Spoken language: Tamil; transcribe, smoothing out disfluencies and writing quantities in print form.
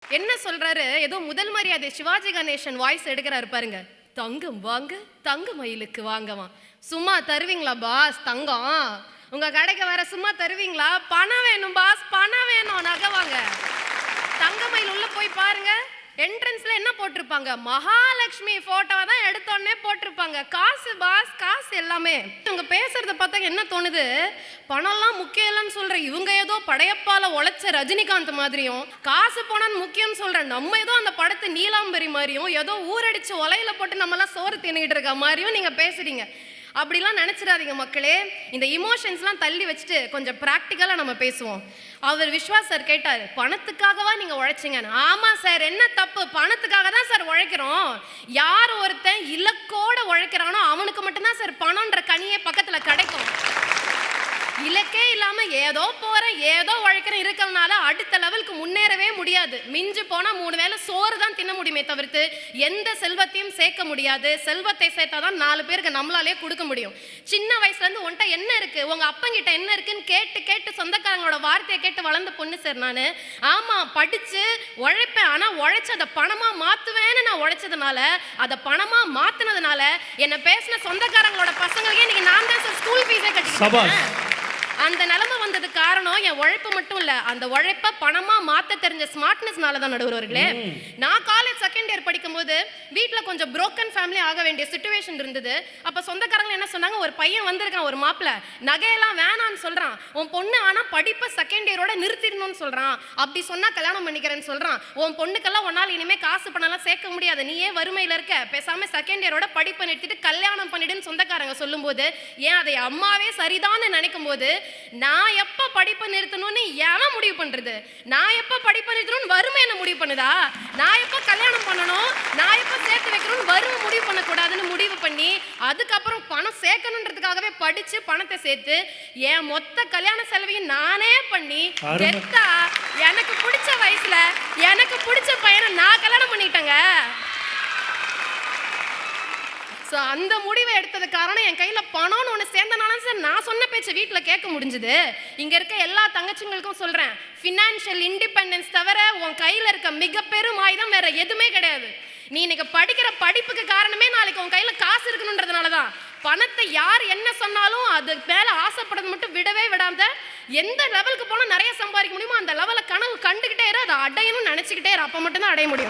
என்ன சொல்றாரு? ஏதோ முதல் மரியாதை சிவாஜி கணேசன் வாய்ஸ் எடுக்கிறாரு பாருங்க. தங்கம் வாங்க, தங்க மயிலுக்கு வாங்கவாம். சும்மா தருவீங்களா பாஸ் தங்கம்? உங்க கடைக்கு வர சும்மா தருவீங்களா? பணம் வேணும் பாஸ், பணம் வேணும், நகை வாங்க. தங்க மயில் உள்ள போய் பாருங்க, என்ட்ரன்ஸ்ல என்ன போட்டிருப்பாங்க? மகாலட்சுமி போட்டோ தான் எடுத்தோடனே போட்டிருப்பாங்க. காசு பாஸ், காசு எல்லாமே. இவங்க பேசுறத பார்த்தா என்ன தோணுது? பணம்லாம் முக்கியம் இல்லைன்னு சொல்ற இவங்க ஏதோ படையப்பால உழைச்ச ரஜினிகாந்த் மாதிரியும், காசு பணம் முக்கியம்னு சொல்ற நம்ம ஏதோ அந்த படத்தை நீலாம்பரி மாதிரியும், ஏதோ ஊரடிச்சு ஒலையில போட்டு நம்ம எல்லாம் சோறு தின்னுகிட்டு இருக்க மாதிரியும் நீங்க பேசுறீங்க. அப்படிலாம் நினைச்சிடாதீங்க மக்களே. இந்த இமோஷன்ஸ்லாம் தள்ளி வச்சுட்டு கொஞ்சம் ப்ராக்டிக்கலா நம்ம பேசுவோம். அவர் விஸ்வாஸ் சார் கேட்டார், பணத்துக்காகவா நீங்க உழைச்சிங்கன்னு. ஆமா சார், என்ன தப்பு? பணத்துக்காக தான் சார் உழைக்கிறோம். யார் ஒருத்தன் இலக்கோட உழைக்கிறானோ அவனுக்கு மட்டும்தான் சார் பணம்ன்ற கனியே பக்கத்துல கிடைக்கும். இலக்கே இல்லாம ஏதோ போறேன் ஏதோ உழைக்கிறேன் இருக்கறனால அடுத்த லெவலுக்கு முன்னேறவே முடியாது. மிஞ்சு போனா 3 வேளை சோறு தான் தின்ன முடியுமே தவிர்த்து எந்த செல்வத்தையும் சேர்க்க முடியாது. செல்வத்தை சேர்த்தாதான் 4 பேருக்கு நம்மளாலே கொடுக்க முடியும். சின்ன வயசுல இருந்து உன்ட்ட என்ன இருக்கு, உங்க அப்பங்கிட்ட என்ன இருக்குன்னு கேட்டு கேட்டு சொந்தக்காரங்களோட வார்த்தையை கேட்டு வளர்ந்த பொண்ணு சார் நானு. ஆமா, படிச்சு உழைப்பேன், ஆனா உழைச்சு அதை பணமா மாத்துவேன்னு நான் உழைச்சதுனால, அதை பணமா மாத்துனதுனால என்ன பேசின சொந்தக்காரங்களோட பசங்களுக்கே இன்னைக்கு நான் தான் சார் ஸ்கூல் ஃபீஸே கட்டிக்கிட்டேன். அந்த நிலைமை வந்தது காரணம் என் உழைப்பு மட்டும் இல்ல, அந்த உழைப்பை பணமா மாத்த தெரிஞ்ச ஸ்மார்ட்னஸ்னால தான் நடுவர்களே. நான் காலேஜ் செகண்ட் இயர் படிக்கும் போது வீட்டில் கொஞ்சம் புரோக்கன் ஃபேமிலி ஆக வேண்டிய சிச்சுவேஷன் இருந்தது. அப்ப சொந்தக்காரங்க என்ன சொன்னாங்க, ஒரு பையன் வந்திருக்கான், ஒரு மாப்பிள்ள நகையெல்லாம் வேணான்னு சொல்றான், உன் பொண்ணு ஆனா படிப்பை செகண்ட் இயரோட நிறுத்திடணும்னு சொல்றான், அப்படி சொன்னா கல்யாணம் பண்ணிக்கிறேன்னு சொல்றான், உன் பொண்ணுக்கெல்லாம் உன்னால் இனிமே காசு பணம்லாம் சேர்க்க முடியாது, நீயே வறுமையில இருக்க, பேசாம செகண்ட் இயரோட படிப்பை நிறுத்திட்டு கல்யாணம் பண்ணிடுன்னு சொந்தக்காரங்க சொல்லும் போது, ஏன் அதை அம்மாவே சரிதான்னு நினைக்கும் போது, நான் எப்ப படிப்பை நிறுத்தணும்னு எவன் முடிவு பண்றது? நான் எப்ப படிப்பை நிறுத்தணும்னு வறுமை என்ன முடிவு பண்ணுதா? நான் எப்ப கல்யாணம் பண்ணணும், நான் எப்ப சேர்த்து வைக்கணும்னு வறுமை முடிவு பண்ணக்கூடாதுன்னு முடிவு பண்ணி, அதுக்கப்புறம் பணம் சேர்க்கணுன்றதுக்காகவே படிச்சு பணத்தை சேர்த்து என் மொத்த கல்யாண செலவையும் நானே பண்ணி கெத்தா எனக்கு பிடிச்ச வயசுல எனக்கு பிடிச்ச பையனை நான் கல்யாணம் பண்ணிட்டேங்க. ஸோ அந்த முடிவை எடுத்தது காரணம் என் கையில் பணம்னு ஒன்று சேர்ந்தனால சார் நான் சொன்ன பேச்சை வீட்டில் கேட்க முடிஞ்சுது. இங்கே இருக்க எல்லா தங்கச்சிங்களுக்கும் சொல்கிறேன், ஃபினான்ஷியல் இண்டிபெண்டன்ஸ் தவிர உன் கையில் இருக்க மிக பெரும் ஆயுதம் வேற எதுவுமே கிடையாது. நீ இன்னைக்கு படிக்கிற படிப்புக்கு காரணமே நாளைக்கு உன் கையில் காசு இருக்கணுன்றதுனால தான். பணத்தை யார் என்ன சொன்னாலும் அது மேலே ஆசைப்படுறது மட்டும் விடவே விடாம எந்த லெவலுக்கு போனால் நிறைய சம்பாதிக்க முடியுமோ அந்த லெவலில் கனவு கண்டுக்கிட்டே இரு, அதை அடையணும்னு நினச்சிக்கிட்டே இரு, அப்போ மட்டும்தான் அடைய முடியும்.